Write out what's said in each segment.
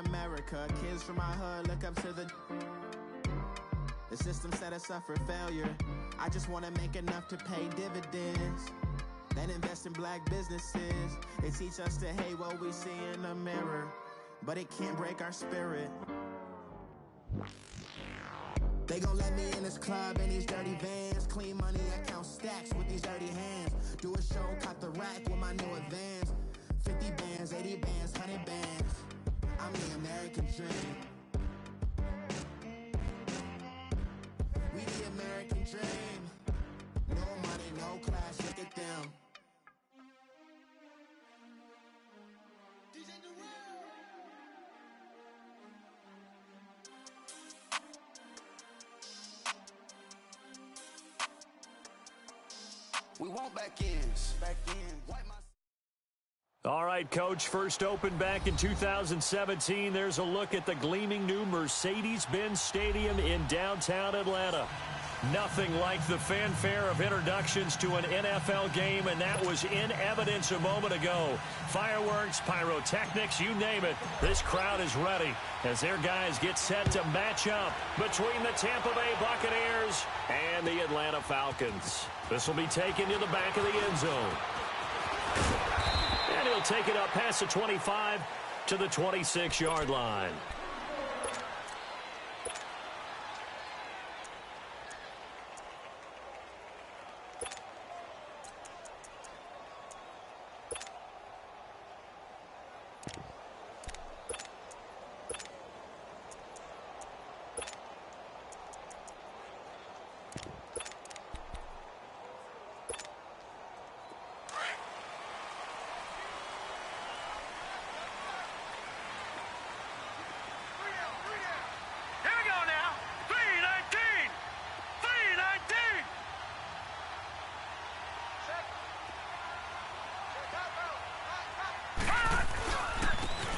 America. Kids from my hood look up to the system set us up for failure. I just want to make enough to pay dividends, then invest in black businesses. They teach us to hate what we see in the mirror, but it can't break our spirit. They gon' let me in this club in these dirty vans. Clean money, I count stacks with these dirty hands. Do a show, cut the rack with my new advance. 50 bands, 80 bands, 100 bands. I'm the American dream. We the American dream. No money, no class, look at them. We want back ends. All right, Coach, first opened back in 2017. There's a look at the gleaming new Mercedes-Benz Stadium in downtown Atlanta. Nothing like the fanfare of introductions to an NFL game, and that was in evidence a moment ago. Fireworks, pyrotechnics, you name it. This crowd is ready as their guys get set to match up between the Tampa Bay Buccaneers and the Atlanta Falcons. This will be taken to the back of the end zone. And he'll take it up past the 25 to the 26-yard line.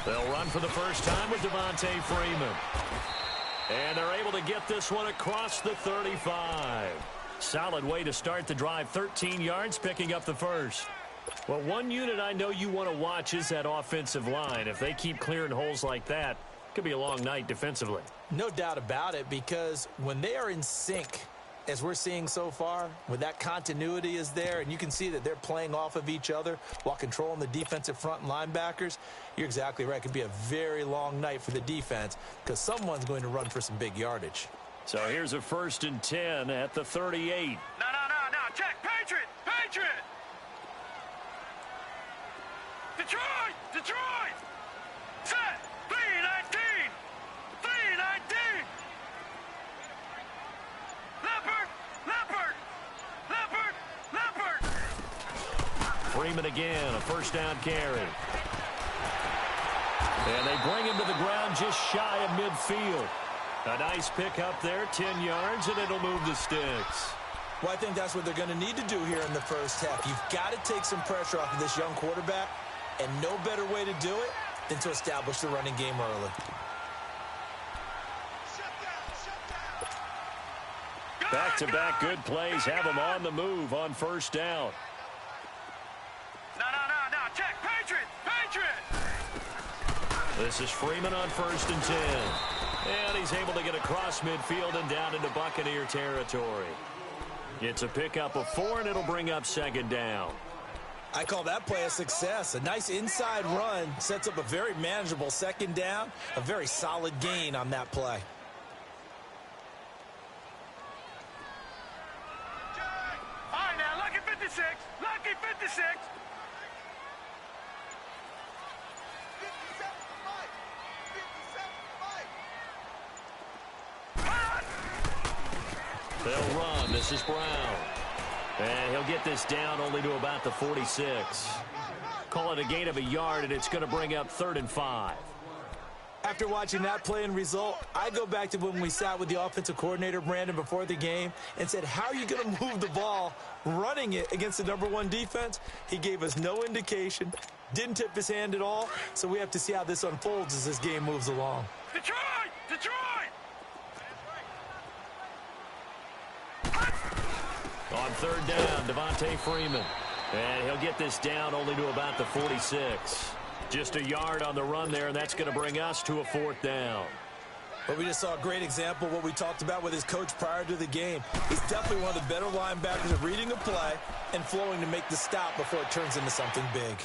They'll run for the first time with Devontae Freeman. And they're able to get this one across the 35. Solid way to start the drive. 13 yards, picking up the first. Well, one unit I know you want to watch is that offensive line. If they keep clearing holes like that, it could be a long night defensively. No doubt about it, because when they are in sync, as we're seeing so far, when that continuity is there and you can see that they're playing off of each other while controlling the defensive front and linebackers, you're exactly right. It could be a very long night for the defense because someone's going to run for some big yardage. So here's a 1st and 10 at the 38. No. Check. Patriot. Detroit. Set. 319. Leopard. Freeman again, a first down carry. And they bring him to the ground just shy of midfield. A nice pickup there, 10 yards, and it'll move the sticks. Well, I think that's what they're going to need to do here in the first half. You've got to take some pressure off of this young quarterback, and no better way to do it than to establish the running game early. Back-to-back good plays have them on the move on first down. No. Check. Patriot. This is Freeman on 1st and 10. And he's able to get across midfield and down into Buccaneer territory. It's a pickup of 4, and it'll bring up 2nd down. I call that play a success. A nice inside run sets up a very manageable 2nd down. A very solid gain on that play. All right, now, lucky 56. They'll run. This is Brown. And he'll get this down only to about the 46. Call it a gain of a yard, and it's going to bring up 3rd and 5. After watching that play and result, I go back to when we sat with the offensive coordinator, Brandon, before the game and said, how are you going to move the ball running it against the #1 defense? He gave us no indication, didn't tip his hand at all, so we have to see how this unfolds as this game moves along. Detroit! On 3rd down, Devontae Freeman. And he'll get this down only to about the 46. Just a yard on the run there, and that's going to bring us to a 4th down. But we just saw a great example of what we talked about with his coach prior to the game. He's definitely one of the better linebackers at reading a play and flowing to make the stop before it turns into something big.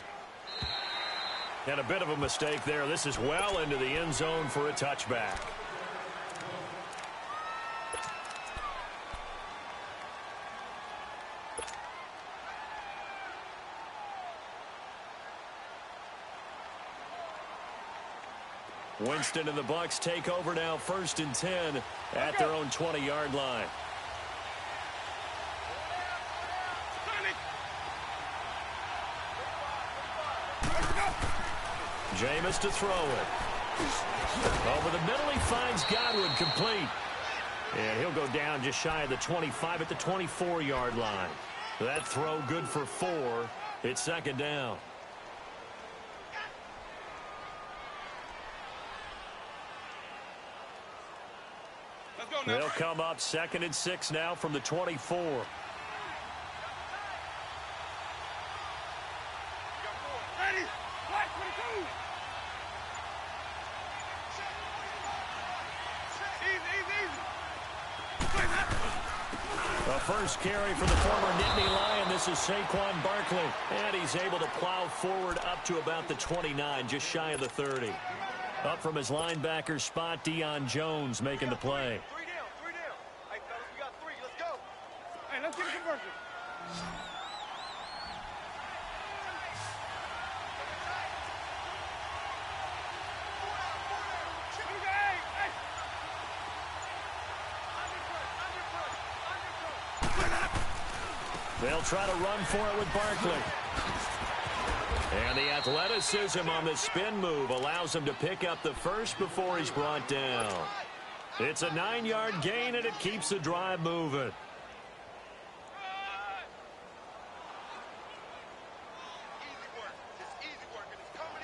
And a bit of a mistake there. This is well into the end zone for a touchback. Winston and the Bucs take over now, 1st and 10 at their own 20-yard line. Jameis to throw it. Over the middle, he finds Godwin, complete. And he'll go down just shy of the 25 at the 24-yard line. That throw good for 4. It's 2nd down. They'll come up 2nd and 6 now from the 24. The first carry for the former Nittany Lion. This is Saquon Barkley. And he's able to plow forward up to about the 29, just shy of the 30. Up from his linebacker spot, Deion Jones making the play. Let's get a conversion. They'll try to run for it with Barkley. And the athleticism on the spin move allows him to pick up the first before he's brought down. It's a 9-yard gain, and it keeps the drive moving.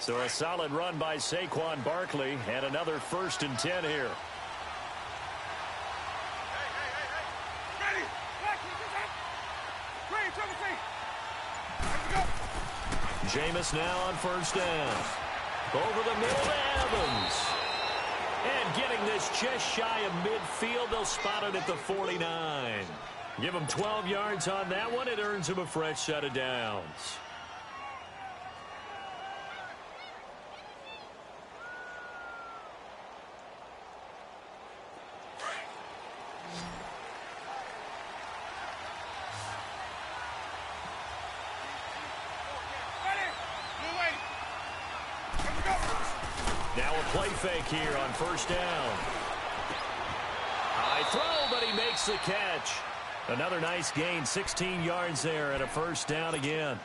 So a solid run by Saquon Barkley, and another 1st and 10 here. Jameis now on 1st down. Over the middle to Evans. And getting this just shy of midfield, they'll spot it at the 49. Give him 12 yards on that one. It earns him a fresh set of downs. Now a play fake here on 1st down. High throw, but he makes the catch. Another nice gain, 16 yards there, and a 1st down again.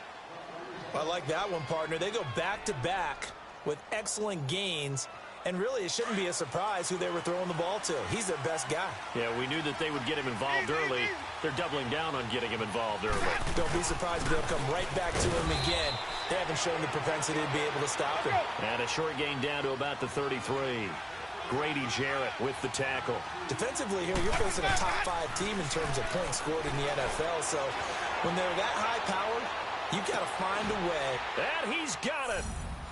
I like that one, partner. They go back-to-back with excellent gains, and really it shouldn't be a surprise who they were throwing the ball to. He's their best guy. Yeah, we knew that they would get him involved early. They're doubling down on getting him involved early. Don't be surprised if they'll come right back to him again. They haven't shown the propensity to be able to stop him. And a short gain down to about the 33. Grady Jarrett with the tackle. Defensively here, you're facing a top-5 team in terms of points scored in the NFL. So when they're that high-powered, you've got to find a way. And he's got it.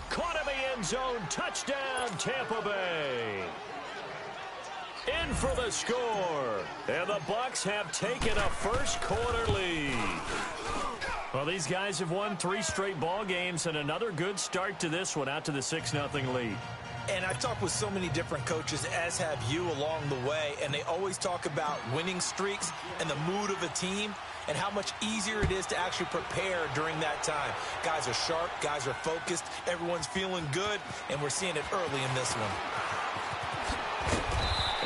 Caught in the end zone. Touchdown, Tampa Bay. In for the score. And the Bucs have taken a first-quarter lead. Well, these guys have won 3 straight ball games and another good start to this one out to the 6-0 lead. And I've talked with so many different coaches, as have you, along the way, and they always talk about winning streaks and the mood of a team and how much easier it is to actually prepare during that time. Guys are sharp, guys are focused, everyone's feeling good, and we're seeing it early in this one.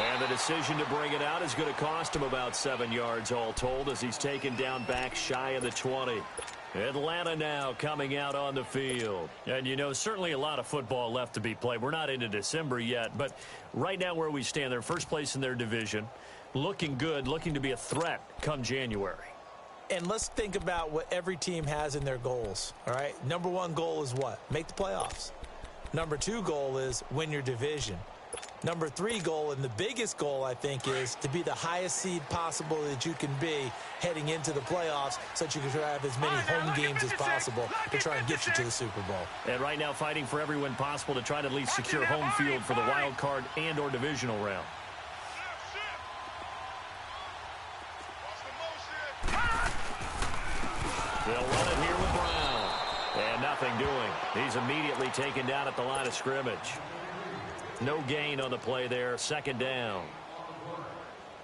And the decision to bring it out is going to cost him about 7 yards all told as he's taken down back shy of the 20. Atlanta now coming out on the field. And, you know, certainly a lot of football left to be played. We're not into December yet, but right now where we stand, they're first place in their division, looking good, looking to be a threat come January. And let's think about what every team has in their goals, all right? Number 1 goal is what? Make the playoffs. Number 2 goal is win your division. Number 3 goal, and the biggest goal, I think, is to be the highest seed possible that you can be heading into the playoffs so that you can have as many home games as possible to try and get you to the Super Bowl. And right now fighting for every win possible to try to at least secure home field for the wild card and or divisional round. They'll run it here with Brown. And nothing doing. He's immediately taken down at the line of scrimmage. No gain on the play there. Second down.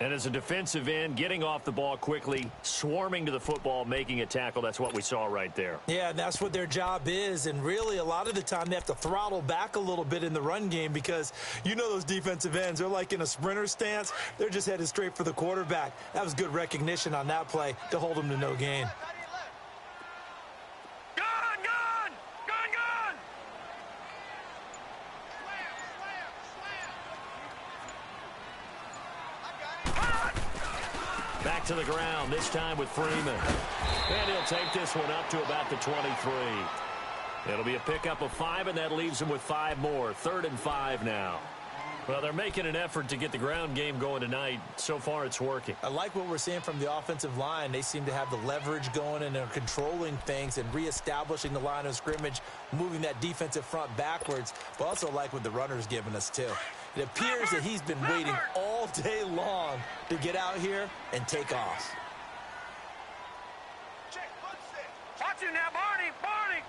And as a defensive end, getting off the ball quickly, swarming to the football, making a tackle, that's what we saw right there. Yeah, and that's what their job is. And really, a lot of the time, they have to throttle back a little bit in the run game because you know those defensive ends, they're like in a sprinter stance. They're just headed straight for the quarterback. That was good recognition on that play to hold them to no gain. Back to the ground, this time with Freeman. And he'll take this one up to about the 23. It'll be a pickup of 5, and that leaves him with 5 more. 3rd and 5 now. Well, they're making an effort to get the ground game going tonight. So far, it's working. I like what we're seeing from the offensive line. They seem to have the leverage going, and they're controlling things and reestablishing the line of scrimmage, moving that defensive front backwards, but also like what the runner's giving us, too. It appears that he's been waiting all day long to get out here and take off. Watch you now, Barney! Barney!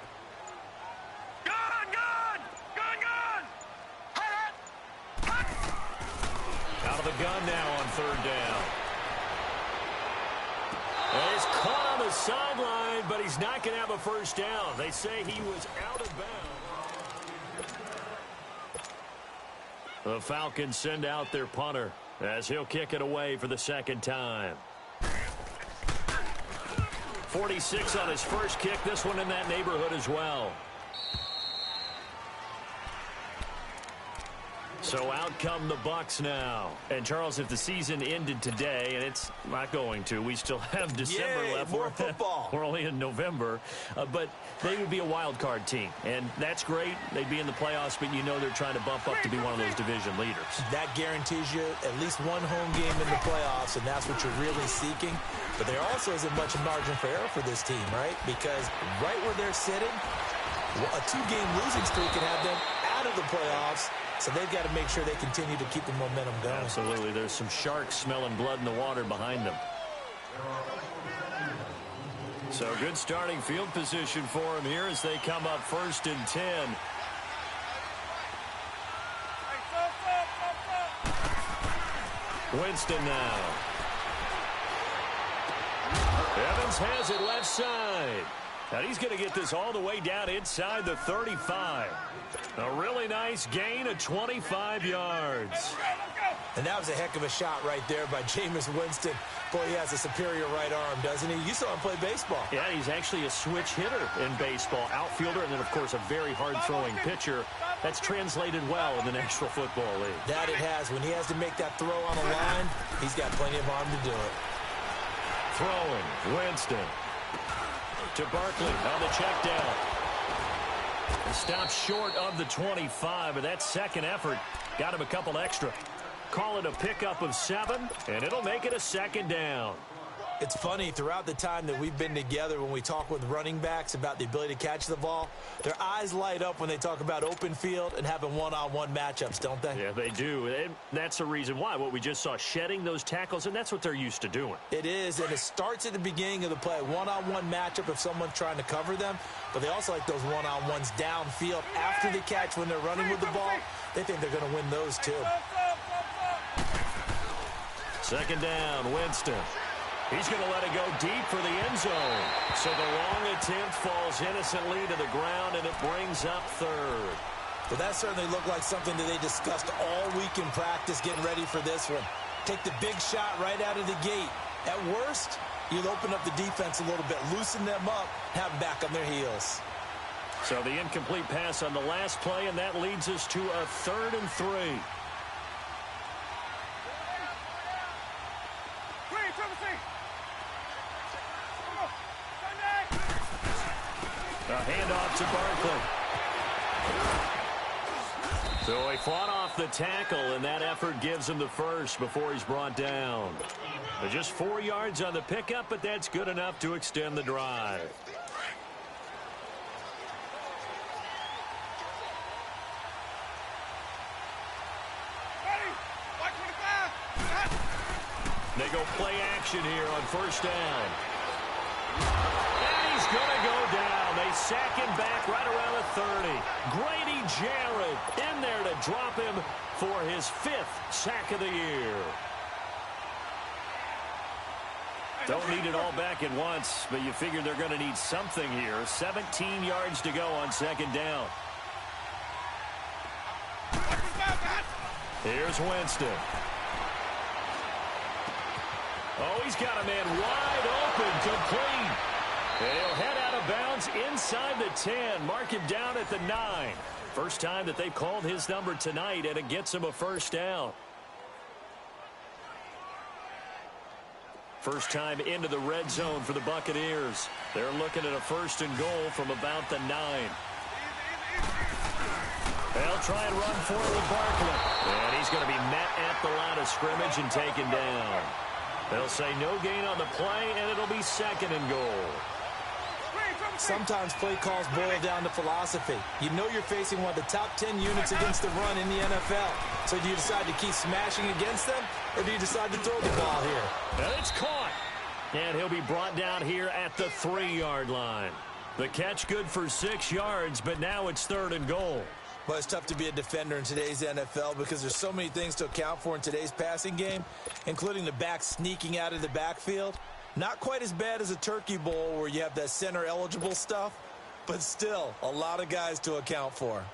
Gun! Gun! Gun! Gun! Out of the gun now on 3rd down. And he's caught on the sideline, but he's not going to have a first down. They say he was out of bounds. The Falcons send out their punter as he'll kick it away for the 2nd time. 46 on his first kick. This one in that neighborhood as well. So out come the Bucs now. And, Charles, if the season ended today, and it's not going to, we still have December left. More football. We're only in November. But they would be a wild card team. And that's great. They'd be in the playoffs, but you know they're trying to bump up to be one of those division leaders. That guarantees you at least one home game in the playoffs, and that's what you're really seeking. But there also isn't much margin for error for this team, right? Because right where they're sitting, a 2-game losing streak can have them out of the playoffs. So they've got to make sure they continue to keep the momentum going. Absolutely. There's some sharks smelling blood in the water behind them. So good starting field position for them here as they come up 1st and 10. Winston now. Evans has it left side. And he's going to get this all the way down inside the 35. A really nice gain of 25 yards. And that was a heck of a shot right there by Jameis Winston. Boy, he has a superior right arm, doesn't he? You saw him play baseball. Yeah, he's actually a switch hitter in baseball. Outfielder, and then, of course, a very hard-throwing pitcher. That's translated well in the National Football League. That it has. When he has to make that throw on the line, he's got plenty of arm to do it. Throwing, Winston. To Barkley on the check down. Stopped short of the 25, but that second effort got him a couple extra. Call it a pickup of 7, and it'll make it a 2nd down. It's funny, throughout the time that we've been together, when we talk with running backs about the ability to catch the ball, their eyes light up when they talk about open field and having one-on-one matchups, don't they? Yeah, they do. And that's the reason why. What we just saw, shedding those tackles, and that's what they're used to doing. It is, and it starts at the beginning of the play. One-on-one matchup if someone's trying to cover them, but they also like those one-on-ones downfield after the catch when they're running with the ball. They think they're going to win those too. 2nd down, Winston. He's going to let it go deep for the end zone. So the long attempt falls innocently to the ground, and it brings up 3rd. Well, that certainly looked like something that they discussed all week in practice getting ready for this one. Take the big shot right out of the gate. At worst, you'll open up the defense a little bit, loosen them up, have them back on their heels. So the incomplete pass on the last play, and that leads us to a 3rd and 3. A handoff to Barkley. So he fought off the tackle, and that effort gives him the first before he's brought down. Just 4 yards on the pickup, but that's good enough to extend the drive. They go play action here on first down. And he's going to go down. They sack him back right around the 30. Grady Jarrett in there to drop him for his 5th sack of the year. Don't need it all back at once, but you figure they're going to need something here. 17 yards to go on second down. Here's Winston. Oh, he's got a man wide open, complete. And he'll head out of bounds inside the 10. Mark him down at the 9. First time that they've called his number tonight, and it gets him a first down. First time into the red zone for the Buccaneers. They're looking at a first and goal from about the 9. They'll try and run for it with Barkley. And he's going to be met at the line of scrimmage and taken down. They'll say no gain on the play, and it'll be second and goal. Sometimes play calls boil down to philosophy. You know you're facing one of the top 10 units against the run in the NFL. So do you decide to keep smashing against them, or do you decide to throw the ball here? And it's caught. And he'll be brought down here at the 3-yard line. The catch good for 6 yards, but now it's third and goal. Well, it's tough to be a defender in today's NFL because there's so many things to account for in today's passing game, including the back sneaking out of the backfield. Not quite as bad as a turkey bowl where you have that center-eligible stuff, but still a lot of guys to account for.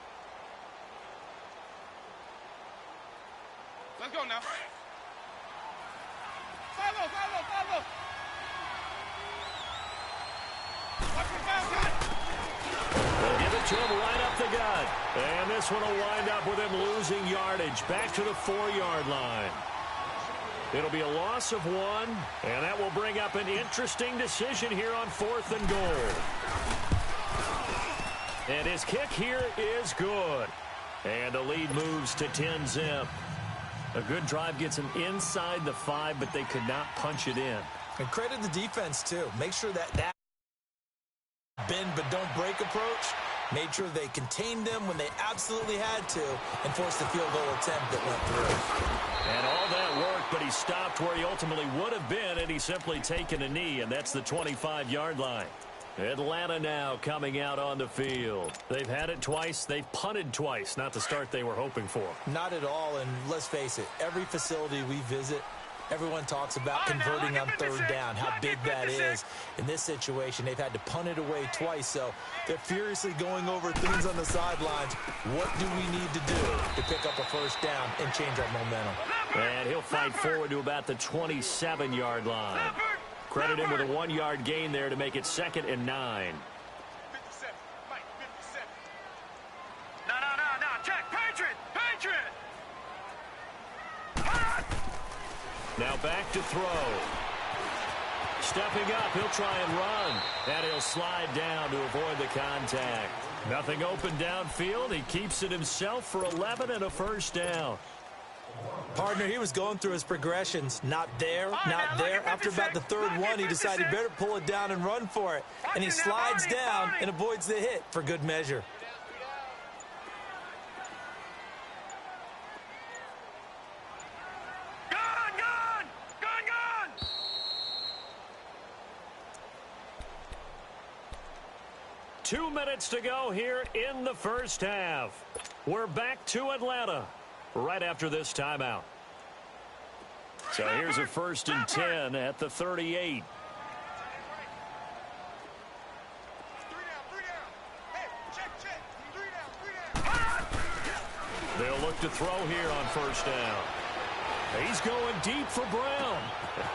Let's go now. Follow. They'll give it to him right up the gut. And this one will wind up with him losing yardage back to the 4-yard line. It'll be a loss of 1, and that will bring up an interesting decision here on 4th and goal. And his kick here is good. And the lead moves to 10-zip. A good drive gets him inside the 5, but they could not punch it in. And credit the defense, too. Make sure that bend but don't break approach made sure they contained them when they absolutely had to and forced the field goal attempt that went through. And all that worked, but he stopped where he ultimately would have been, and he's simply taken a knee, and that's the 25-yard line. Atlanta now coming out on the field. They've had it twice. They've punted twice. Not the start they were hoping for. Not at all, and let's face it, every facility we visit, everyone talks about converting on third down, how big that is. In this situation, they've had to punt it away twice, so they're furiously going over things on the sidelines. What do we need to do to pick up a first down and change our momentum? And he'll fight forward to about the 27-yard line. Credit him with a 1-yard gain there to make it 2nd and 9. 57. Mike, 57. No. Check. Patriot. Now back to throw. Stepping up, he'll try and run. And he'll slide down to avoid the contact. Nothing open downfield. He keeps it himself for 11 and a first down. Partner, he was going through his progressions. Not there. After about the third one, he decided better pull it down and run for it. And he slides down and avoids the hit for good measure. Gone! 2 minutes to go here in the first half. We're back to Atlanta right after this timeout. So here's a 1st and 10 at the 38. They'll look to throw here on first down. He's going deep for Brown.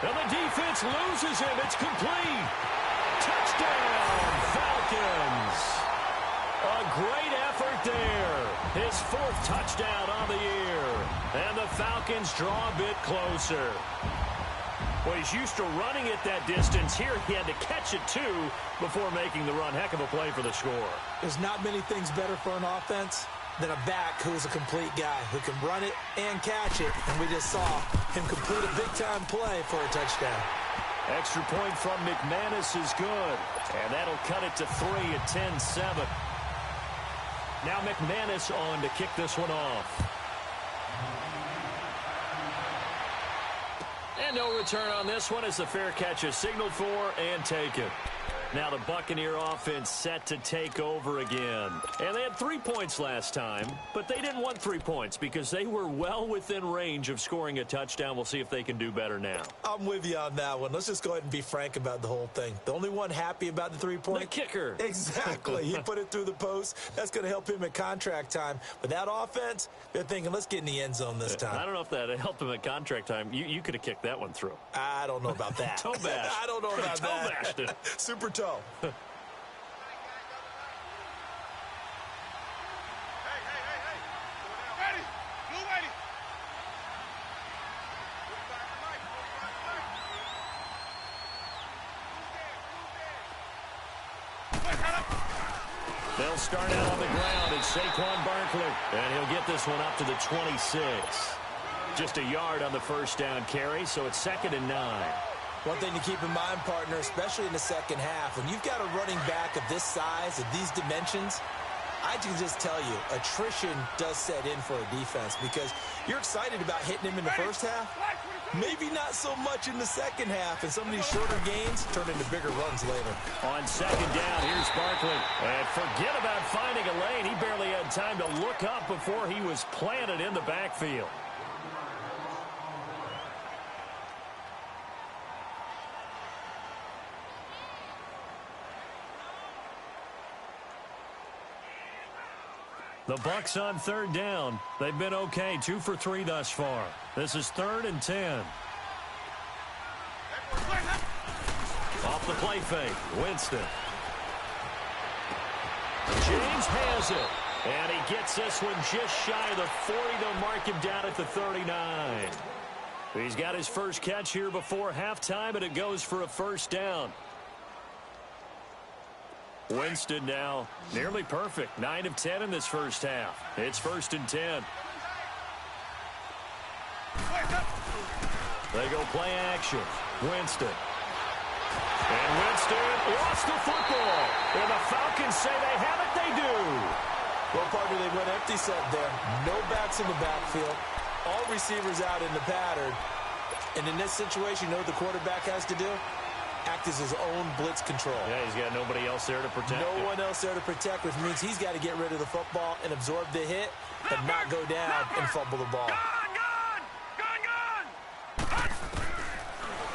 And the defense loses him. It's complete. Touchdown, Falcons. A great effort there. His 4th touchdown on the year. And the Falcons draw a bit closer. Well, he's used to running it that distance. Here he had to catch it, too, before making the run. Heck of a play for the score. There's not many things better for an offense than a back who's a complete guy who can run it and catch it. And we just saw him complete a big-time play for a touchdown. Extra point from McManus is good. And that'll cut it to 3 at 10-7. Now McManus on to kick this one off. And no return on this one as the fair catch is signaled for and taken. Now the Buccaneer offense set to take over again. And they had 3 points last time, but they didn't want 3 points because they were well within range of scoring a touchdown. We'll see if they can do better now. I'm with you on that one. Let's just go ahead and be frank about the whole thing. The only one happy about the 3-point? The kicker. Exactly. He put it through the post. That's going to help him at contract time. But that offense, they're thinking, let's get in the end zone this time. I don't know if that helped him at contract time. You could have kicked that one through. I don't know about that. Toe bash. I don't know about toe that. bashed it. Super toe. Hey, ready? Blue ready. They'll start out on the ground. It's Saquon Barkley, and he'll get this one up to the 26. Just a yard on the first down carry, so it's 2nd and 9. One thing to keep in mind, partner, especially in the second half, when you've got a running back of this size, of these dimensions, I can just tell you, attrition does set in for a defense because you're excited about hitting him in the first half, maybe not so much in the second half, and some of these shorter gains turn into bigger runs later. On 2nd down, here's Barkley. And forget about finding a lane. He barely had time to look up before he was planted in the backfield. The Bucs on 3rd down. They've been okay, 2 for 3 thus far. This is 3rd and 10. Off the play fake, Winston. James has it. And he gets this one just shy of the 40. They'll mark him down at the 39. He's got his first catch here before halftime, and it goes for a first down. Winston now nearly perfect. 9 of 10 in this first half. It's 1st and 10. They go play action. Winston. And Winston lost the football. And the Falcons say they have it. They do. Well, partner, they went empty set there. No backs in the backfield. All receivers out in the pattern. And in this situation, you know what the quarterback has to do? Act as his own blitz control. Yeah, he's got nobody else there to protect. No one else there to protect, which means he's got to get rid of the football and absorb the hit, but not go down and fumble the ball.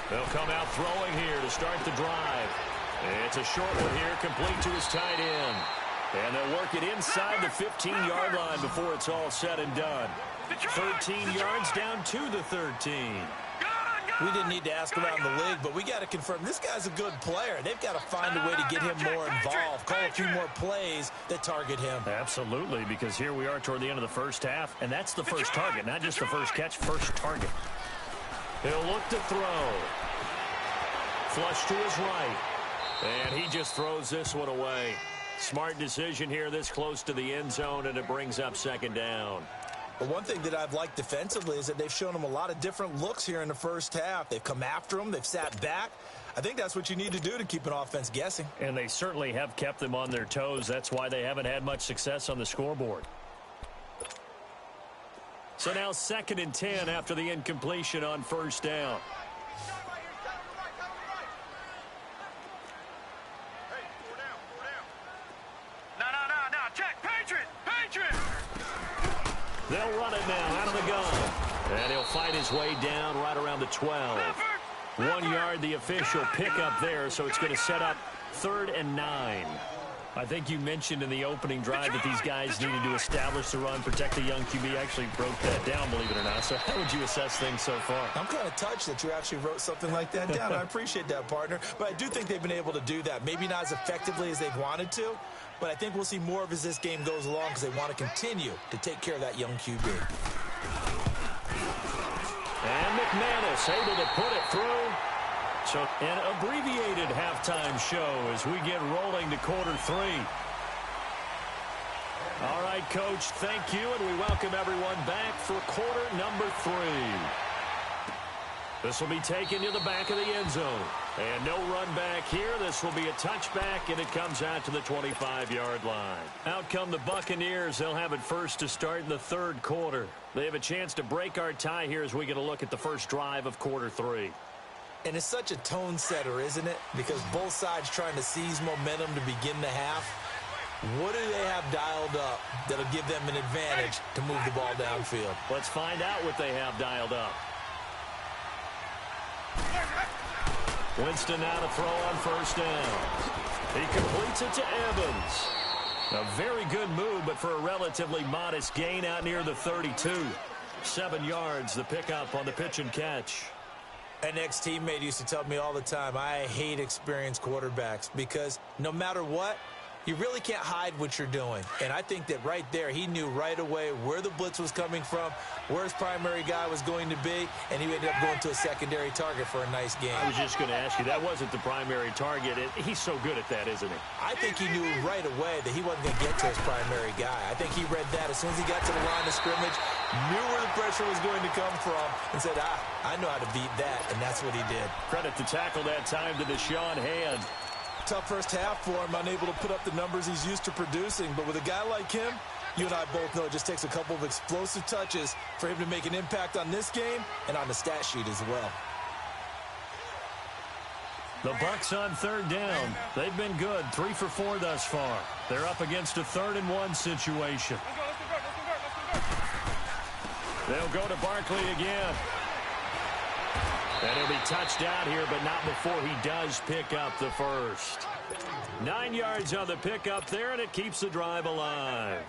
They'll come out throwing here to start the drive. It's a short one here, complete to his tight end. And they'll work it inside the 15-yard line before it's all said and done. 13 yards down to the 13. We didn't need to ask around the league, but we got to confirm this guy's a good player. They've got to find a way to get him more involved, call a few more plays that target him. Absolutely, because here we are toward the end of the first half, and that's the first target, not just the first catch, first target. He'll look to throw. Flush to his right. And he just throws this one away. Smart decision here this close to the end zone, and it brings up 2nd down. But one thing that I've liked defensively is that they've shown him a lot of different looks here in the first half. They've come after him. They've sat back. I think that's what you need to do to keep an offense guessing. And they certainly have kept them on their toes. That's why they haven't had much success on the scoreboard. So now 2nd and 10 after the incompletion on 1st down. They'll run it now out of the gun. And he'll fight his way down right around the 12. 1 yard, the official pickup there, so it's going to set up 3rd and 9. I think you mentioned in the opening drive that these guys needed to establish the run, protect the young QB. Actually broke that down, believe it or not. So how would you assess things so far? I'm kind of touched that you actually wrote something like that down. I appreciate that, partner. But I do think they've been able to do that. Maybe not as effectively as they've wanted to, but I think we'll see more of as this game goes along because they want to continue to take care of that young QB. And McManus able to put it through. So an abbreviated halftime show as we get rolling to quarter 3. All right, Coach, thank you, and we welcome everyone back for quarter number 3. This will be taken to the back of the end zone. And no run back here. This will be a touchback, and it comes out to the 25-yard line. Out come the Buccaneers. They'll have it first to start in the third quarter. They have a chance to break our tie here as we get a look at the first drive of quarter 3. And it's such a tone setter, isn't it? Because both sides trying to seize momentum to begin the half. What do they have dialed up that'll give them an advantage to move the ball downfield? Let's find out what they have dialed up. Winston now to throw on first down. He completes it to Evans. A very good move, but for a relatively modest gain out near the 32. 7 yards, the pickup on the pitch and catch. An ex-teammate used to tell me all the time, I hate experienced quarterbacks because no matter what, you really can't hide what you're doing. And I think that right there, he knew right away where the blitz was coming from, where his primary guy was going to be, and he ended up going to a secondary target for a nice game. I was just going to ask you, that wasn't the primary target. He's so good at that, isn't he? I think he knew right away that he wasn't going to get to his primary guy. I think he read that as soon as he got to the line of scrimmage, knew where the pressure was going to come from, and said, I know how to beat that, and that's what he did. Credit to tackle that time to Deshaun Hand. Tough first half for him, unable to put up the numbers he's used to producing. But with a guy like him, you and I both know it just takes a couple of explosive touches for him to make an impact on this game and on the stat sheet as well. The Bucs on third down. They've been good, 3 for 4 thus far. They're up against a 3rd and 1 situation. They'll go to Barkley again. And he'll be touched out here, but not before he does pick up the first. 9 yards on the pickup there, and it keeps the drive alive.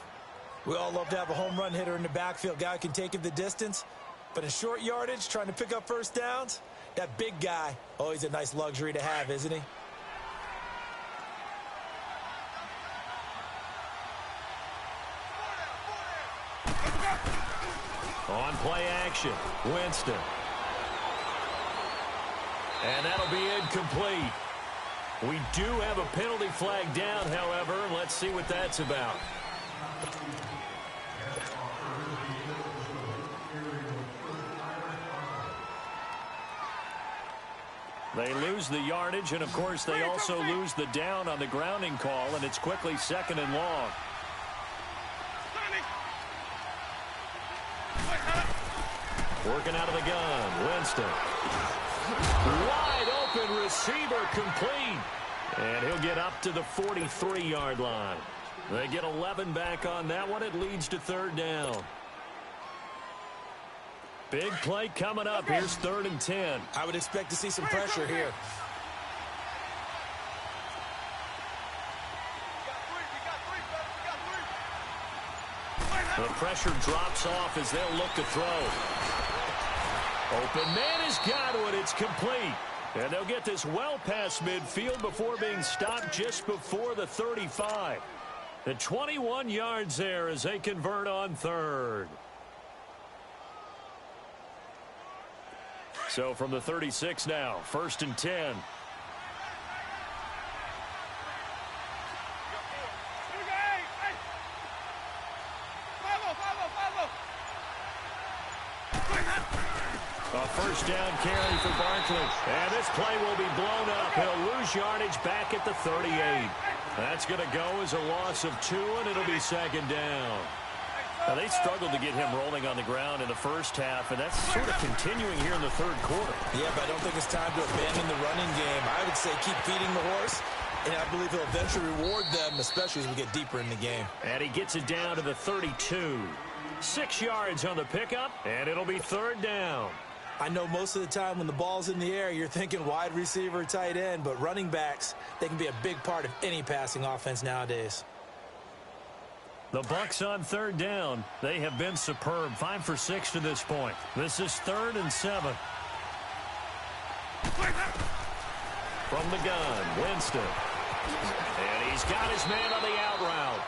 We all love to have a home run hitter in the backfield. Guy can take it the distance. But in short yardage, trying to pick up first downs, that big guy, always a nice luxury to have, isn't he? On play action, Winston. And that'll be incomplete. We do have a penalty flag down, however. Let's see what that's about. They lose the yardage, and, of course, they also lose the down on the grounding call, and it's quickly 2nd and long. Working out of the gun, Winston. Wide open receiver complete. And he'll get up to the 43-yard line. They get 11 back on that one. It leads to 3rd down. Big play coming up. Here's 3rd and 10. I would expect to see some pressure here. The pressure drops off as they'll look to throw. Open man has got it. It's complete. And they'll get this well past midfield before being stopped just before the 35. The 21 yards there as they convert on 3rd. So from the 36 now, 1st and 10. A first down carry for Barkley. And this play will be blown up. He'll lose yardage back at the 38. That's going to go as a loss of 2, and it'll be 2nd down. Now, they struggled to get him rolling on the ground in the first half, and that's sort of continuing here in the 3rd quarter. Yeah, but I don't think it's time to abandon the running game. I would say keep feeding the horse, and I believe he'll eventually reward them, especially as we get deeper in the game. And he gets it down to the 32. 6 yards on the pickup, and it'll be 3rd down. I know most of the time when the ball's in the air, you're thinking wide receiver, tight end, but running backs, they can be a big part of any passing offense nowadays. The Bucs on 3rd down. They have been superb. 5 for 6 to this point. This is 3rd and 7. From the gun, Winston. And he's got his man on the out route.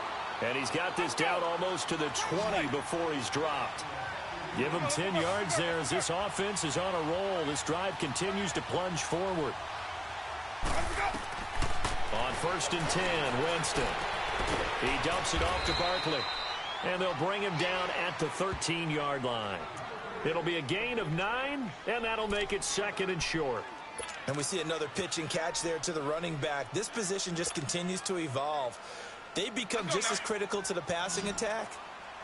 And he's got this down almost to the 20 before he's dropped. Give him 10 yards there as this offense is on a roll. This drive continues to plunge forward. On 1st and 10, Winston. He dumps it off to Barkley. And they'll bring him down at the 13-yard line. It'll be a gain of 9, and that'll make it 2nd and short. And we see another pitch and catch there to the running back. This position just continues to evolve. They become just as critical to the passing attack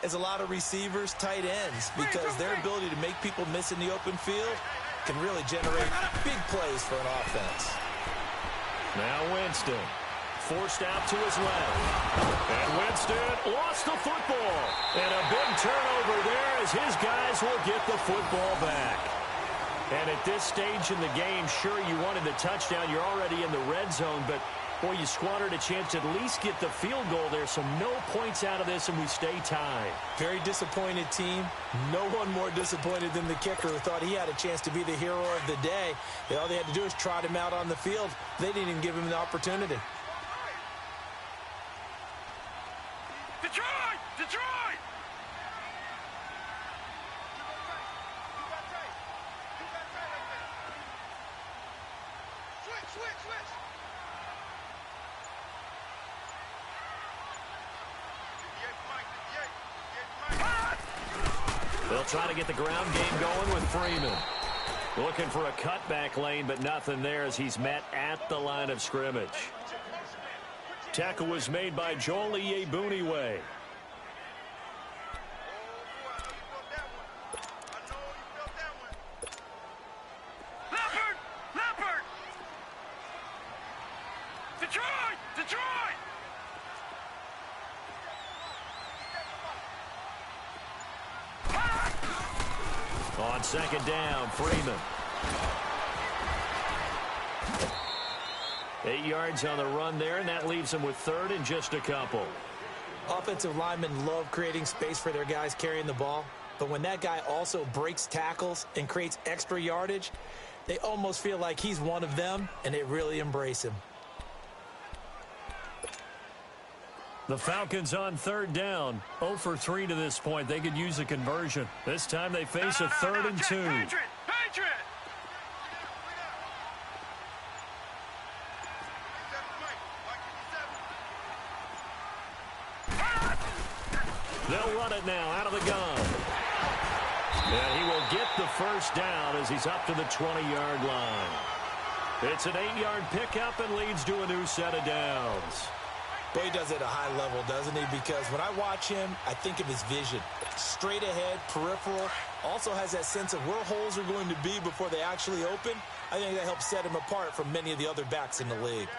as a lot of receivers, tight ends, because their ability to make people miss in the open field can really generate big plays for an offense. Now Winston. Forced out to his left. And Winston lost the football. And a big turnover there as his guys will get the football back. And at this stage in the game, sure, you wanted the touchdown. You're already in the red zone, but, boy, you squandered a chance to at least get the field goal there. So no points out of this, and we stay tied. Very disappointed team. No one more disappointed than the kicker, who thought he had a chance to be the hero of the day. All they had to do is trot him out on the field. They didn't even give him the opportunity. Detroit! Detroit! Switch! They'll try to get the ground game going with Freeman. Looking for a cutback lane, but nothing there as he's met at the line of scrimmage. Tackle was made by Joel Iyiegbuniwe. Leopard! Detroit! On 2nd down, Freeman. 8 yards on the run there, and that leaves them with 3rd and just a couple. Offensive linemen love creating space for their guys carrying the ball, but when that guy also breaks tackles and creates extra yardage, they almost feel like he's one of them, and they really embrace him. The Falcons on 3rd down. 0 for 3 to this point. They could use a conversion. This time they face a 3rd and 2. Patriot! They'll run it now out of the gun. And he will get the first down as he's up to the 20-yard line. It's an 8-yard pickup and leads to a new set of downs. Boy, he does it at a high level, doesn't he? Because when I watch him, I think of his vision. Straight ahead, peripheral. Also has that sense of where holes are going to be before they actually open. I think that helps set him apart from many of the other backs in the league.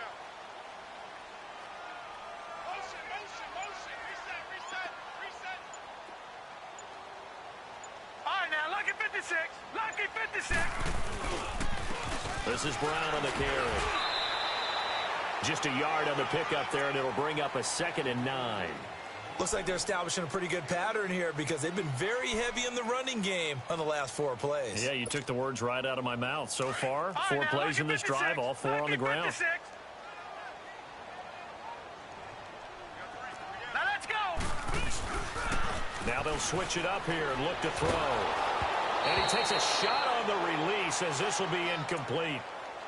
All right, now, lucky 56. Lucky 56. This is Brown on the carry. Just a yard on the pickup there, and it'll bring up a 2nd and 9. Looks like they're establishing a pretty good pattern here because they've been very heavy in the running game on the last 4 plays. Yeah, you took the words right out of my mouth. So far, 4 plays in this drive, all 4 on the ground. Now let's go. Now they'll switch it up here and look to throw. And he takes a shot on the release as this will be incomplete.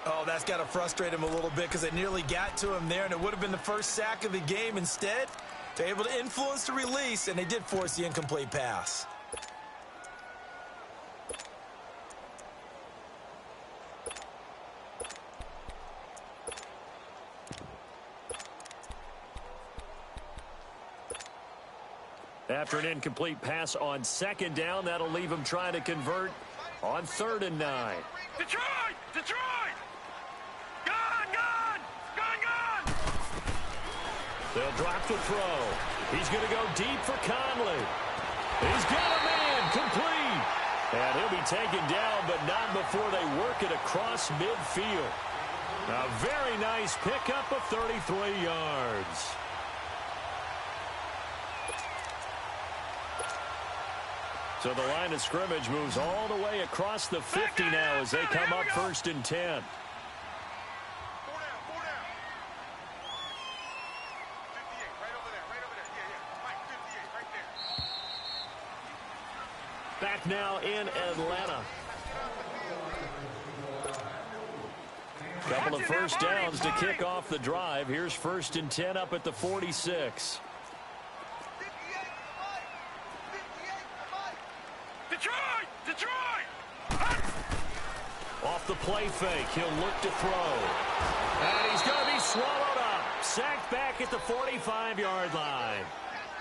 Oh, that's got to frustrate him a little bit because it nearly got to him there, and it would have been the first sack of the game. Instead, they're able to influence the release, and they did force the incomplete pass. After an incomplete pass on 2nd down, that'll leave him trying to convert on 3rd and 9. Detroit! Detroit! Gone! They'll drop the throw. He's going to go deep for Conley. He's got a man complete. And he'll be taken down, but not before they work it across midfield. A very nice pickup of 33 yards. So the line of scrimmage moves all the way across the 50 now as they come up 1st and 10. Back now in Atlanta. Couple of first downs to kick off the drive. Here's 1st and 10 up at the 46. Detroit! Off the play fake, he'll look to throw. And he's going to be swallowed up. Sacked back at the 45-yard line.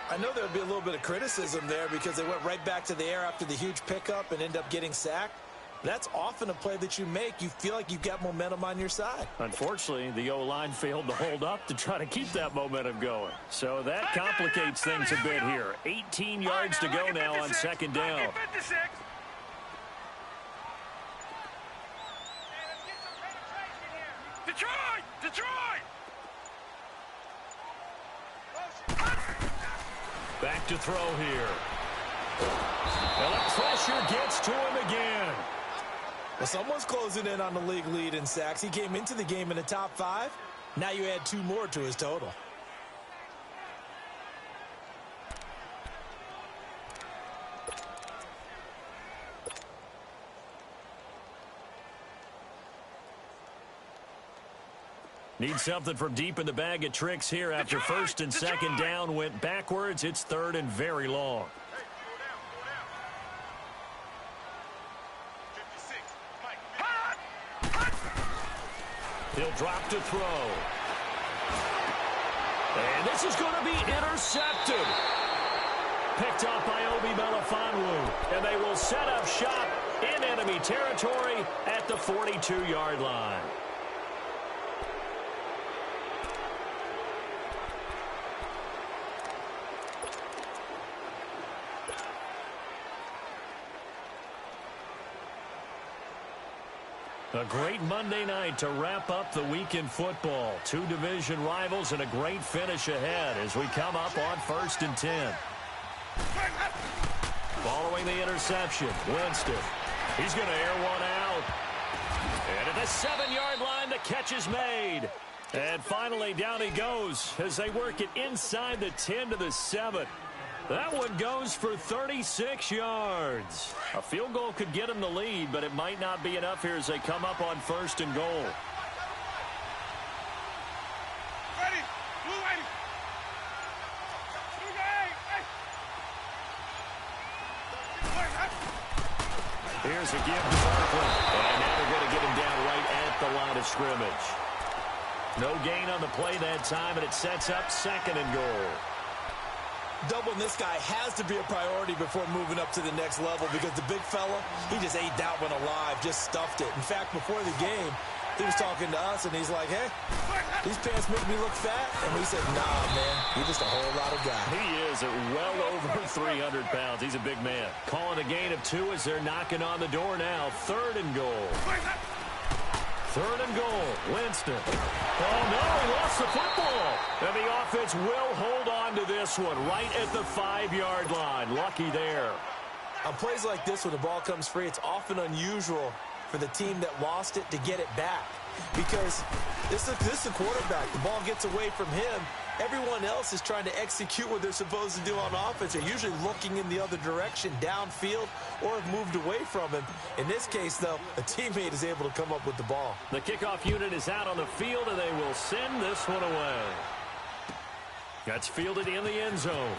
I know there'll be a little bit of criticism there because they went right back to the air after the huge pickup and end up getting sacked. That's often a play that you make. You feel like you've got momentum on your side. Unfortunately, the O-line failed to hold up to try to keep that momentum going. So that complicates things a bit here. 18 yards to go now on 2nd down. Detroit! Back to throw here. And the pressure gets to him again. Well, someone's closing in on the league lead in sacks. He came into the game in the top 5. Now you add 2 more to his total. Need something from deep in the bag of tricks here after 1st and 2nd down went backwards. It's 3rd and very long. He'll drop to throw. And this is going to be intercepted. Picked up by Obi Melifonwu. And they will set up shop in enemy territory at the 42-yard line. A great Monday night to wrap up the week in football. 2 division rivals and a great finish ahead as we come up on 1st and 10. Following the interception, Winston. He's going to air one out. And at the 7-yard line, the catch is made. And finally, down he goes as they work it inside the 10 to the 7. That one goes for 36 yards. A field goal could get him the lead, but it might not be enough here as they come up on 1st and goal. Ready. Blue ready. Here's a give to Barkley. And now they're going to get him down right at the line of scrimmage. No gain on the play that time, and it sets up 2nd and goal. Doubling this guy has to be a priority before moving up to the next level because the big fella, he just ate that one alive, just stuffed it. In fact, before the game, he was talking to us, and he's like, hey, these pants make me look fat. And we said, nah, man, you're just a whole lot of guy. He is at well over 300 pounds. He's a big man. Calling a gain of 2 as they're knocking on the door now. 3rd and goal. 3rd and goal. Winston. Oh, no, he lost the football. And the offense will hold on to this one right at the 5-yard line. Lucky there. On plays like this, when the ball comes free, it's often unusual for the team that lost it to get it back. Because this is the quarterback. The ball gets away from him. Everyone else is trying to execute what they're supposed to do on offense. They're usually looking in the other direction, downfield, or have moved away from him. In this case, though, a teammate is able to come up with the ball. The kickoff unit is out on the field, and they will send this one away. That's fielded in the end zone.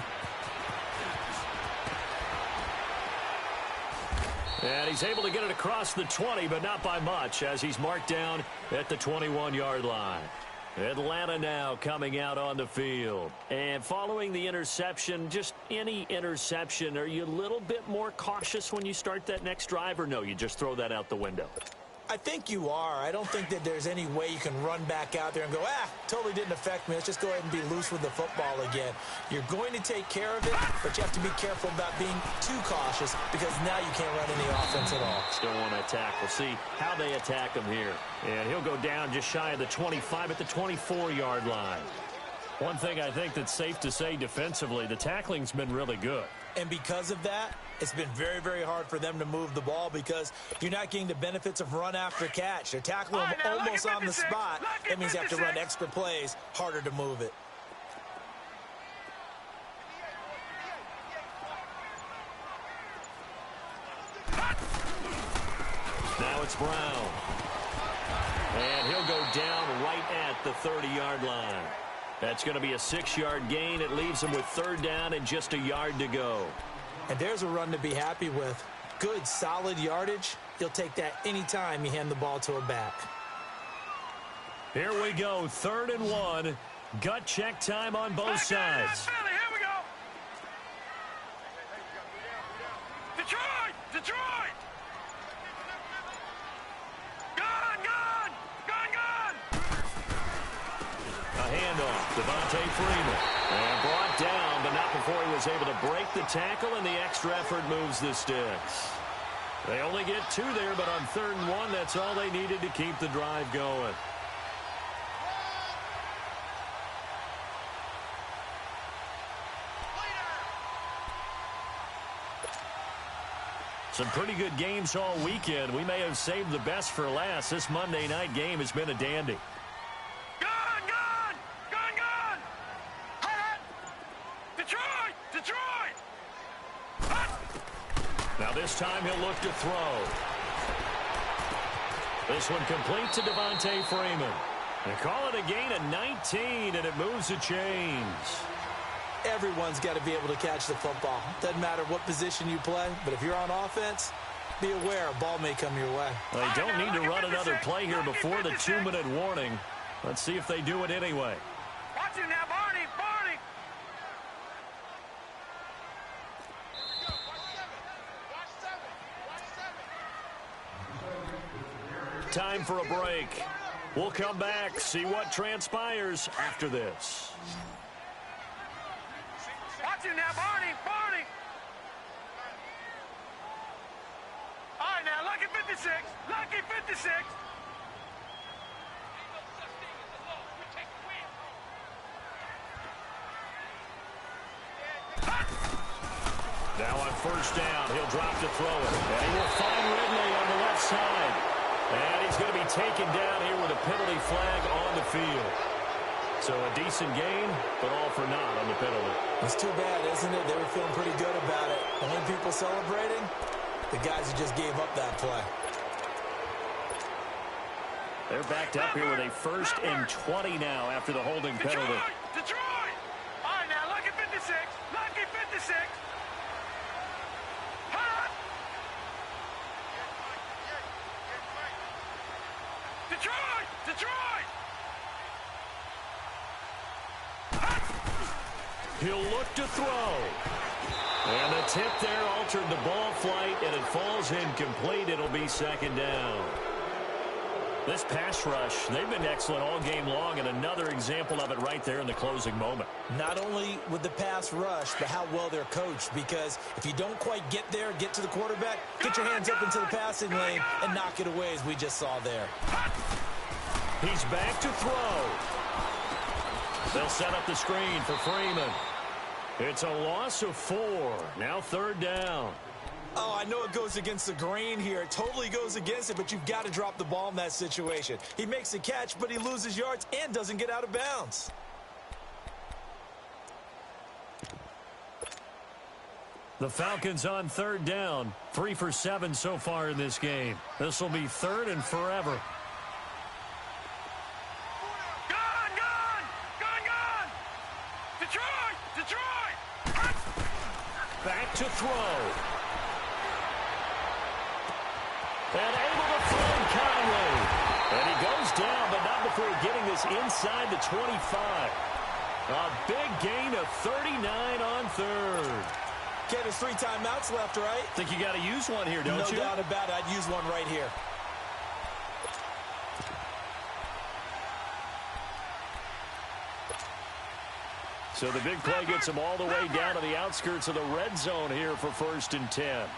And he's able to get it across the 20, but not by much, as he's marked down at the 21-yard line. Atlanta now coming out on the field. And following the interception, just any interception, are you a little bit more cautious when you start that next drive, or no, you just throw that out the window? I think you are. I don't think that there's any way you can run back out there and go, totally didn't affect me. Let's just go ahead and be loose with the football again. You're going to take care of it, but you have to be careful about being too cautious because now you can't run any offense at all. Still want to attack. We'll see how they attack him here. And he'll go down just shy of the 25 at the 24-yard line. One thing I think that's safe to say defensively, the tackling's been really good. And because of that, it's been very, very hard for them to move the ball because you're not getting the benefits of run after catch. They're tackling them almost on the spot. That means you have to run extra plays, harder to move it. Now it's Brown. And he'll go down right at the 30-yard line. That's going to be a 6-yard gain. It leaves him with 3rd down and just a yard to go. And there's a run to be happy with. Good, solid yardage. You'll take that anytime you hand the ball to a back. Here we go, 3rd and 1. Gut check time on both sides. Here we go. Detroit! Detroit! Gun! Gun! Gun! Gun! A handoff, Devontae Freeman. And brought down, but not before he was able to break the tackle, and the extra effort moves the sticks. They only get 2 there, but on 3rd and 1, that's all they needed to keep the drive going. Some pretty good games all weekend. We may have saved the best for last. This Monday night game has been a dandy. Gun! Gun! Gun! Gun! Hut! Detroit! Detroit! Hut! Now this time he'll look to throw. This one complete to Devontae Freeman. They call it a gain of 19, and it moves the chains. Everyone's got to be able to catch the football. Doesn't matter what position you play, but if you're on offense, be aware a ball may come your way. They don't need to run another play here before the 2-minute warning. Let's see if they do it anyway. Watch him now, Barney! Barney! Time for a break. We'll come back, see what transpires after this. Watch him now, Barney! Barney! All right, now, Lucky 56! Lucky 56! Now on 1st down, he'll drop to throw it. And he will find Ridley on the left side. And he's going to be taken down here with a penalty flag on the field. So a decent gain, but all for naught on the penalty. It's too bad, isn't it? They were feeling pretty good about it. Only people celebrating, the guys who just gave up that play. They're backed up here with a 1st and 20 now after the holding penalty. Detroit! All right, now, Lucky 56! Lucky 56! Hut! Detroit! Detroit! He'll look to throw. And the tip there altered the ball flight, and it falls incomplete. It'll be 2nd down. This pass rush, they've been excellent all game long, and another example of it right there in the closing moment. Not only with the pass rush, but how well they're coached, because if you don't quite get there, get to the quarterback, get your hands up into the passing lane and knock it away, as we just saw there. He's back to throw. They'll set up the screen for Freeman. It's a loss of 4. Now 3rd down. Oh, I know it goes against the grain here. It totally goes against it, but you've got to drop the ball in that situation. He makes a catch, but he loses yards and doesn't get out of bounds. The Falcons on 3rd down. 3 for 7 so far in this game. This will be 3rd and forever. Gun! Gun! Gun! Gun! Detroit! Detroit! Back to throw. And able to throw Conway. And he goes down, but not before getting this inside the 25. A big gain of 39 on 3rd. Okay, there's 3 timeouts left, right? Think you got to use one here, don't you? No doubt about it. I'd use one right here. So the big play gets him all the way down to the outskirts of the red zone here for 1st and 10.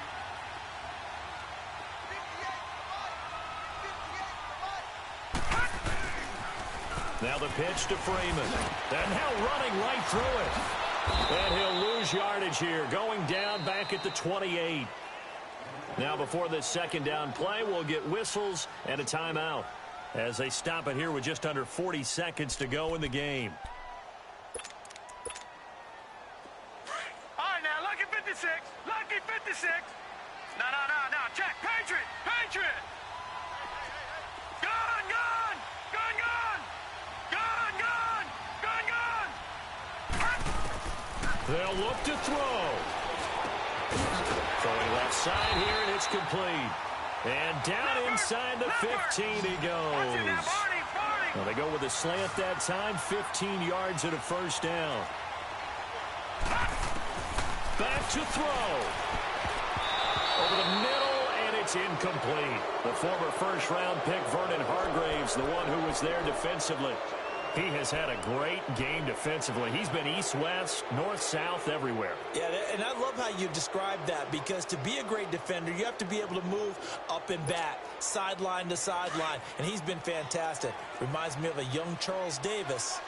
Now the pitch to Freeman. And now running right through it. And he'll lose yardage here, going down back at the 28. Now before this 2nd down play, we'll get whistles and a timeout as they stop it here with just under 40 seconds to go in the game. All right, now, Lucky 56! Lucky 56! No, check! Patriot! Patriot! Gun! Gun! They'll look to throw. Throwing left side here, and it's complete. And down inside the 15 he goes. Well, they go with a slant that time, 15 yards and a first down. Back to throw. Over the middle, and it's incomplete. The former first-round pick, Vernon Hargraves, the one who was there defensively. He has had a great game defensively. He's been east-west, north-south, everywhere. Yeah, and I love how you describe that, because to be a great defender, you have to be able to move up and back, sideline to sideline, and he's been fantastic. Reminds me of a young Charles Davis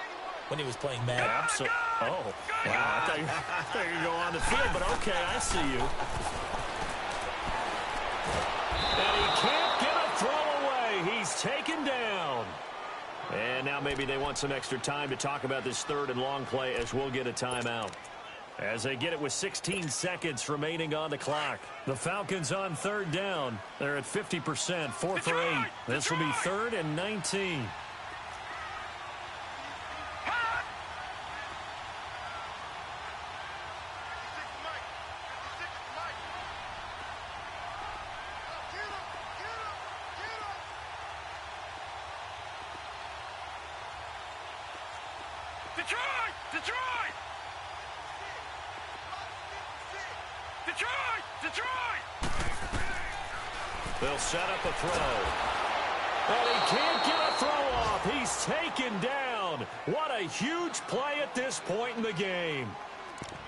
when he was playing Madden. Absolutely. Oh, wow. I thought you were going to go on the field, but okay, I see you. And he can't get a throw away. He's taken down. And now maybe they want some extra time to talk about this third and long play, as we'll get a timeout. As they get it with 16 seconds remaining on the clock. The Falcons on third down. They're at 50%, 4 for 8. This will be 3rd and 19. They'll set up a throw. And he can't get a throw off. He's taken down. What a huge play at this point in the game.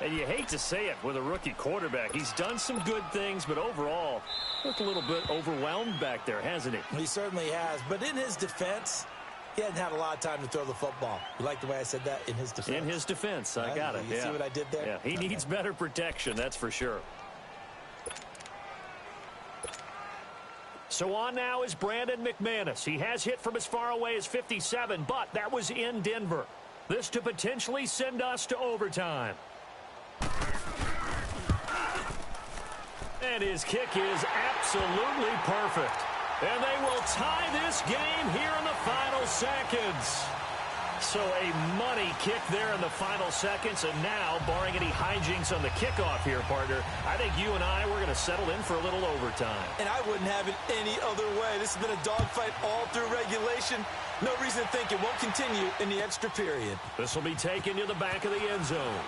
And you hate to say it with a rookie quarterback. He's done some good things, but overall, looked a little bit overwhelmed back there, hasn't he? He certainly has. But in his defense, he hadn't had a lot of time to throw the football. You like the way I said that? In his defense. In his defense. I got it. You see what I did there? Yeah, he needs better protection, that's for sure. So on now is Brandon McManus. He has hit from as far away as 57, but that was in Denver. This to potentially send us to overtime. And his kick is absolutely perfect. And they will tie this game here in the final seconds. So a money kick there in the final seconds, and now, barring any hijinks on the kickoff here, partner, I think you and I, we're going to settle in for a little overtime. And I wouldn't have it any other way. This has been a dogfight all through regulation. No reason to think it won't continue in the extra period. This will be taken to the back of the end zone.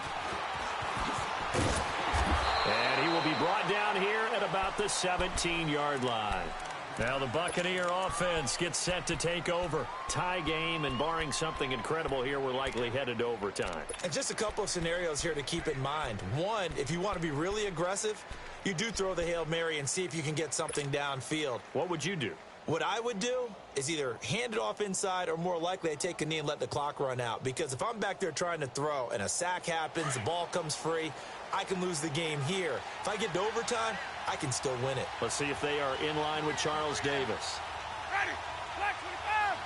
And he will be brought down here at about the 17-yard line. Now the Buccaneer offense gets set to take over. Tie game, and barring something incredible here, we're likely headed to overtime. And just a couple of scenarios here to keep in mind. One, if you want to be really aggressive, you do throw the Hail Mary and see if you can get something downfield. What would you do? What I would do is either hand it off inside, or more likely I take a knee and let the clock run out. Because if I'm back there trying to throw and a sack happens, the ball comes free, I can lose the game here. If I get to overtime, I can still win it. Let's see if they are in line with Charles Davis. Ready. Black 25.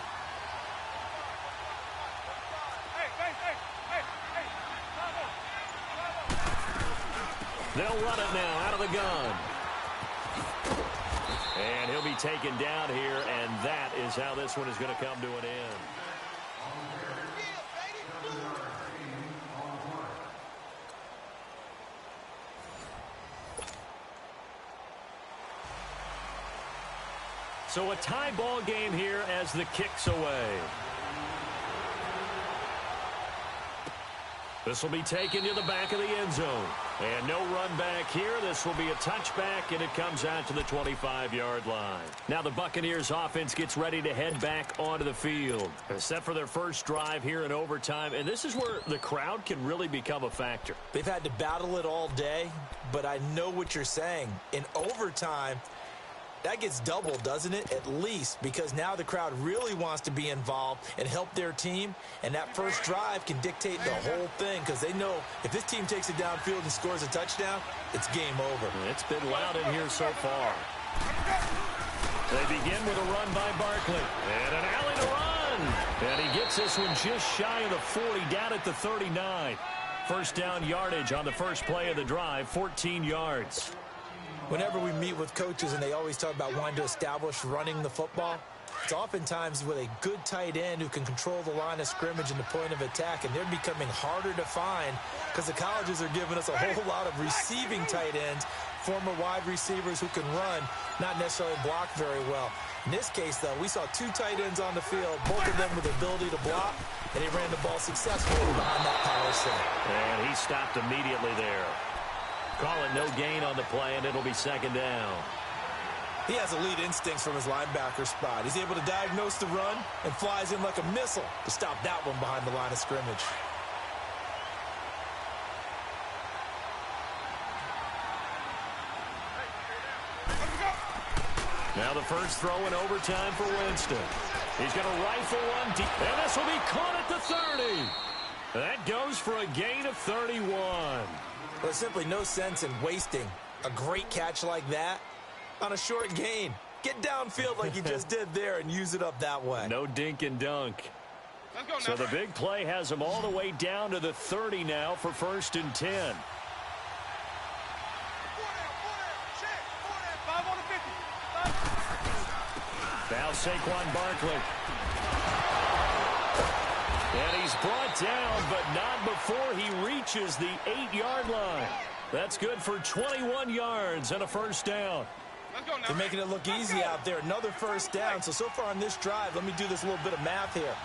Hey. They'll run it now out of the gun. And he'll be taken down here, and that is how this one is going to come to an end. So a tie ball game here as the kick's away. This will be taken to the back of the end zone. And no run back here. This will be a touchback, and it comes out to the 25-yard line. Now the Buccaneers offense gets ready to head back onto the field. They're set for their first drive here in overtime, and this is where the crowd can really become a factor. They've had to battle it all day, but I know what you're saying. In overtime, that gets doubled, doesn't it? At least, because now the crowd really wants to be involved and help their team, and that first drive can dictate the whole thing, because they know if this team takes it downfield and scores a touchdown, it's game over. It's been loud in here so far. They begin with a run by Barkley, and an alley to run. And he gets this one just shy of the 40, down at the 39. First down yardage on the first play of the drive, 14 yards. Whenever we meet with coaches and they always talk about wanting to establish running the football, It's oftentimes with a good tight end who can control the line of scrimmage and the point of attack, and they're becoming harder to find because the colleges are giving us a whole lot of receiving tight ends, former wide receivers who can run, not necessarily block very well. In this case, though, we saw two tight ends on the field, both of them with the ability to block, and he ran the ball successfully behind that power set. And he stopped immediately there. Call it no gain on the play, and it'll be second down. He has elite instincts from his linebacker spot. He's able to diagnose the run and flies in like a missile to stop that one behind the line of scrimmage. Now the first throw in overtime for Winston. He's going to rifle one deep, and this will be caught at the 30. That goes for a gain of 31. There's simply no sense in wasting a great catch like that on a short gain. Get downfield like you just did there and use it up that way. No dink and dunk. So the big play has him all the way down to the 30 now for 1st and 10. Now Saquon Barkley. And he's brought down, but not before he reaches the 8-yard line. That's good for 21 yards and a first down. They're making it look easy out there. Another first down. So far on this drive, let me do this little bit of math here.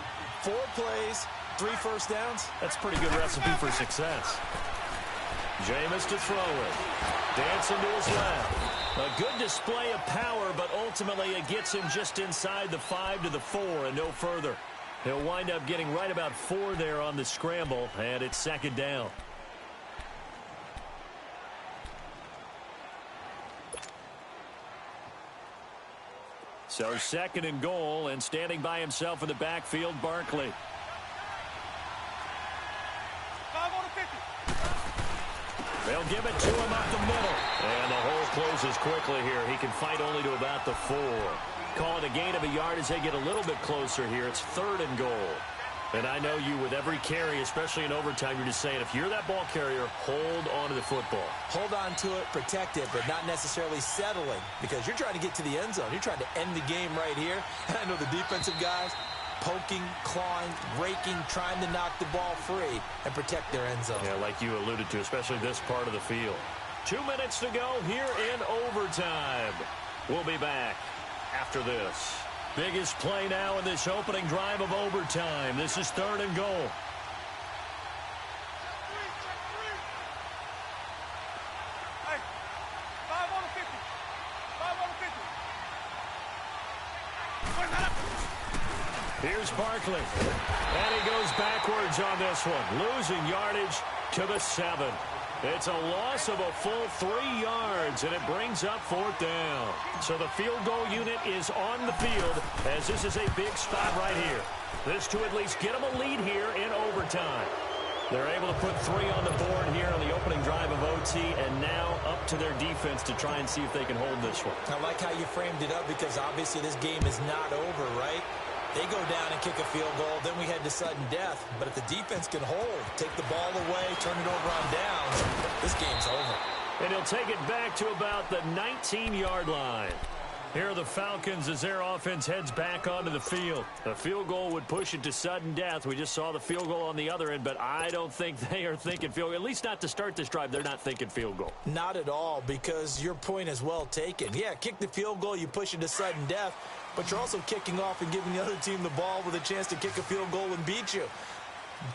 4 plays, 3 first downs. That's a pretty good recipe for success. Jameis to throw it. Dancing to his left. A good display of power, but ultimately it gets him just inside the 5 to the 4 and no further. He'll wind up getting right about 4 there on the scramble, and it's second down. So 2nd and goal, and standing by himself in the backfield, Barkley. 5 on the 50. They'll give it to him up the middle. And the hole closes quickly here. He can fight only to about the 4. Call it a gain of a yard as they get a little bit closer here. It's 3rd and goal. And I know you, with every carry, especially in overtime, you're just saying, if you're that ball carrier, hold on to the football. Hold on to it, protect it, but not necessarily settling, because you're trying to get to the end zone. You're trying to end the game right here. And I know the defensive guys poking, clawing, raking, trying to knock the ball free and protect their end zone. Yeah, like you alluded to, especially this part of the field. 2 minutes to go here in overtime. We'll be back after this. Biggest play now in this opening drive of overtime. This is 3rd and goal. Hey, 5 on the 50. 5 on the 50. Here's Barkley. And he goes backwards on this one. Losing yardage to the 7. It's a loss of a full 3 yards, and it brings up 4th down. So the field goal unit is on the field, as this is a big spot right here. This to at least get them a lead here in overtime. They're able to put 3 on the board here on the opening drive of OT, and now up to their defense to try and see if they can hold this one. I like how you framed it up, because obviously this game is not over, right? They go down and kick a field goal, then we head to sudden death. But if the defense can hold, take the ball away, turn it over on downs, this game's over. And he'll take it back to about the 19-yard line. Here are the Falcons as their offense heads back onto the field. The field goal would push it to sudden death. We just saw the field goal on the other end, but I don't think they are thinking field goal. At least not to start this drive. They're not thinking field goal. Not at all, because your point is well taken. Yeah, kick the field goal, you push it to sudden death, but you're also kicking off and giving the other team the ball with a chance to kick a field goal and beat you.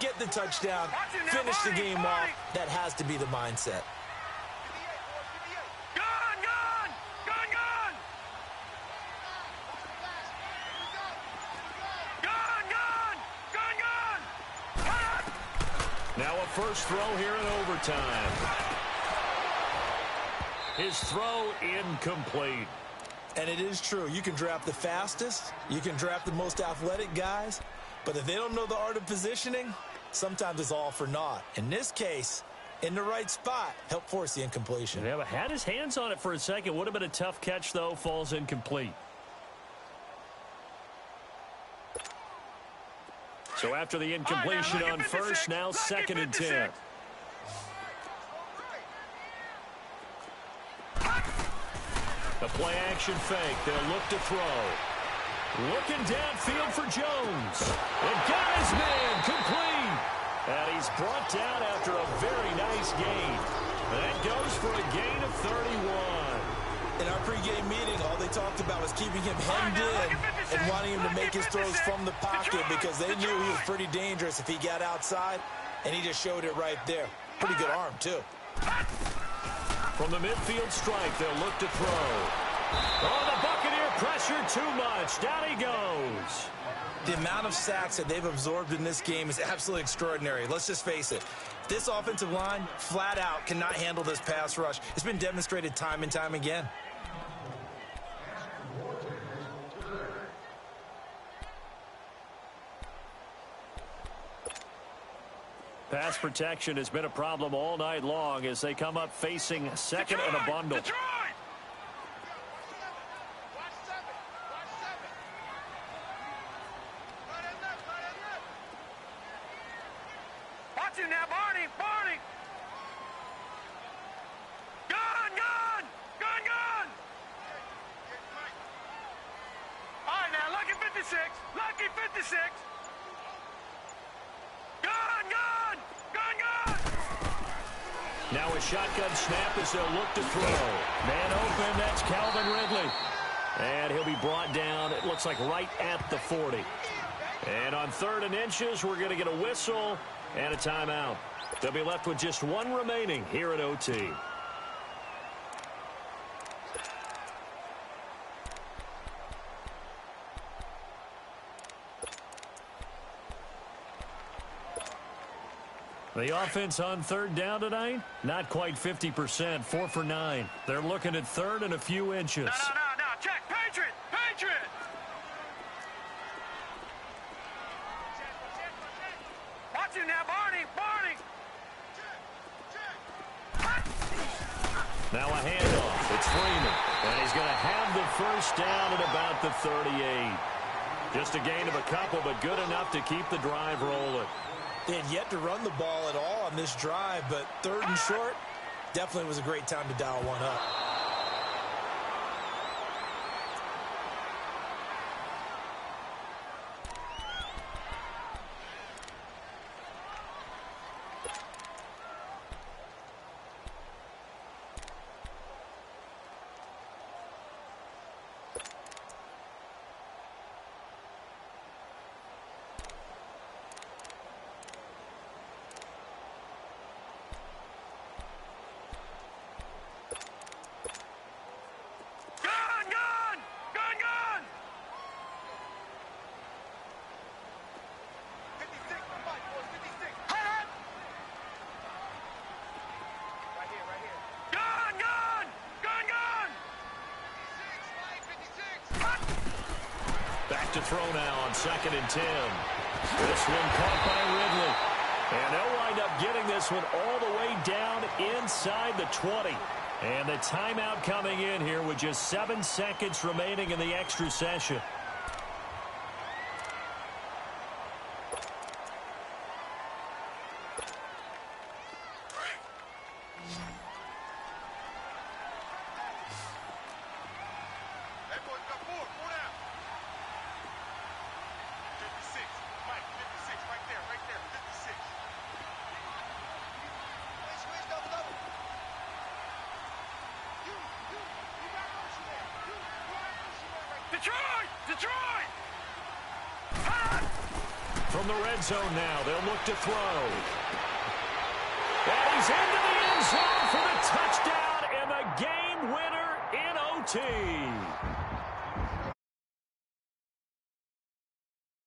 Get the touchdown, finish the game off. That has to be the mindset. Now a first throw here in overtime. His throw incomplete. And it is true. You can draft the fastest. You can draft the most athletic guys. But if they don't know the art of positioning, sometimes it's all for naught. In this case, in the right spot, help force the incompletion. Yeah, but had his hands on it for a second. Would have been a tough catch, though. Falls incomplete. So after the incompletion on first, now 2nd and 10. A play action fake. They'll look to throw. Looking downfield for Jones. And got his man complete. And he's brought down after a very nice gain. That goes for a gain of 31. In our pregame meeting, all they talked about was keeping him hemmed in and wanting him to make his throws from the pocket because they knew he was pretty dangerous if he got outside, and he just showed it right there. Pretty good arm, too. From the midfield stripe, they'll look to throw. Oh, the Buccaneer pressure too much. Down he goes. The amount of sacks that they've absorbed in this game is absolutely extraordinary. Let's just face it. This offensive line, flat out, cannot handle this pass rush. It's been demonstrated time and time again. Pass protection has been a problem all night long as they come up facing second and a bundle. Watch him now, Barney! Barney! Gun! Gun! Gun! Gun! All right, now, lucky 56. Lucky 56. Gun! Gun! Gun! Gun! Now a shotgun snap as they'll look to throw. Man open, that's Calvin Ridley. And he'll be brought down, it looks like right at the 40. And on 3rd and inches, we're going to get a whistle and a timeout. They'll be left with just one remaining here at OT. The offense on 3rd down tonight, not quite 50%, 4 for 9. They're looking at 3rd and a few inches. No, check. Patriot! Patriot! Watch him now, Barney! Barney! Now a handoff. It's Freeman. And he's going to have the first down at about the 38. Just a gain of a couple, but good enough to keep the drive rolling. They had yet to run the ball at all on this drive, but 3rd and short definitely was a great time to dial one up. To throw now on 2nd and 10. This one caught by Ridley. And they'll wind up getting this one all the way down inside the 20. And the timeout coming in here with just 7 seconds remaining in the extra session. Detroit! From the red zone now, they'll look to throw. And he's into the end zone for the touchdown and the game winner in OT.